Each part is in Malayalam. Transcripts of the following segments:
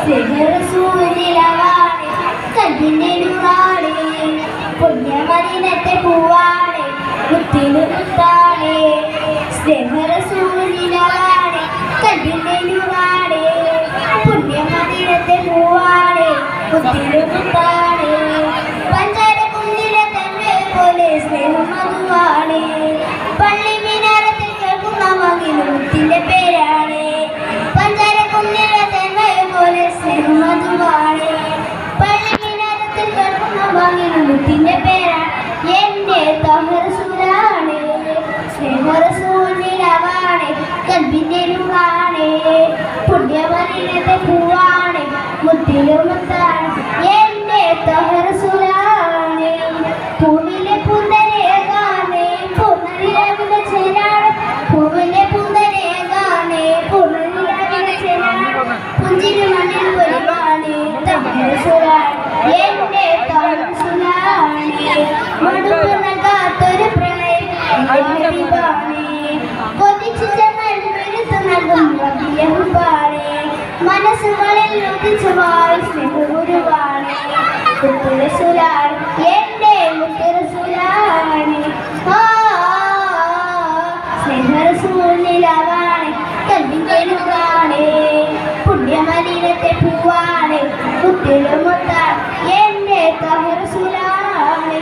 സ്നേഹറസൂലിലവാണ് കൽബിന്റെ നൂറാണ് പുണ്യമദീനത്തെ പൂവാണ് മുത്തിനു മുത്താണ് സ്നേഹറസൂലിലവാണ് കൽബിന്റെ നൂറാണ് പുണ്യമദീനത്തെ പൂവാണ് മുത്തിനു മുത്താണ് പഞ്ചാര കുഞ്ഞിലെ തന്നെ പോലെ സ്നേഹം മധുവാണ് പള്ളി മിനാരത്തിൽ കേൾക്കുന്ന മകിലും മുത്തിന്റെ പേരാണ് പഞ്ചാര കുഞ്ഞിലെ തന്നെ പോലെ സ്നേഹം മധുവാണ് പള്ളി മിനാരത്തിൽ കേൾക്കുന്ന മകിലും മുത്തിന്റെ പേരാണ് എന്റെ തഹറസൂലാണ് സ്നേഹറസൂലിലവാണ് കൽബിന്റെ നൂറാണ് പുണ്യമദീനത്തെ പൂവാണ് മുത്തിനു മുത്താണ് എന്റെ തഹറസൂലാണ് പൂവിലെ പൂന്തരേകാണ് പൂർണ്ണനിലാവിലെ ചേരാണ് പൂവിലെ പൂന്തരേകാണ് പൂർണ്ണനിലാവിലെ ചേരാണ് പുഞ്ചിരി മണ്ണിൽ പൊലിവാണ് തഹറസൂലാണ് എന്റെ തഹറസൂലാണ് മടുപ്പ് നൽകാത്തൊരു പ്രണയം കൊതിച്ചു ചെന്നാൽ വിരുത്ത് നൽകും റബിയഹുബാണ് മനസ്സുകളിൽ ഉദിച്ചു മാറി സ്നേഹഗുരുവാണ് മുത്തുറസൂലാണ് എന്റെ മുത്തുറസൂലാണ് സ്നേഹറസൂലിലവാണ് കൽബിന്റെ നൂറാണ് പുണ്യമദീനത്തെ പൂവാണ് മുത്തിനു മുത്താണ് എന്റെ തഹറസൂലാണ്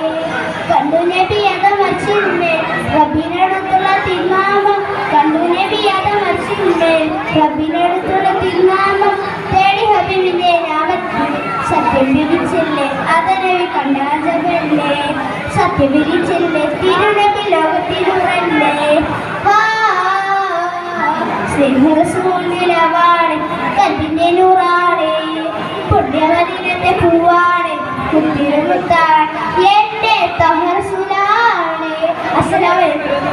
കണ്ടു നബി അതമർച്ചിന്റെ റബ്ബിനടുത്തുള്ള തിരുനാമം കണ്ടു നബി അതമർച്ചിന്റെ റബ്ബിനടുത്തുള്ള തിരുനാമം തേടി ഹബീബിന്റെ നാമത്തിൽ സത്യം വിരിച്ചില്ലേ അതനവി കണ്ടാജബല്ലേ സത്യം വിരിച്ചില്ലേ തിരുനബി ലോകത്തിലുറല്ലേ സ്നേഹറസൂലിലവാണ് കൽബിന്റെ നൂറാണ് പുണ്യമദീനത്തെ പൂവാണ് മുത്തിനു മുത്താണ് എന്റെ തഹറസൂലാണ്. അസ്സലാമു അലൈക്കും.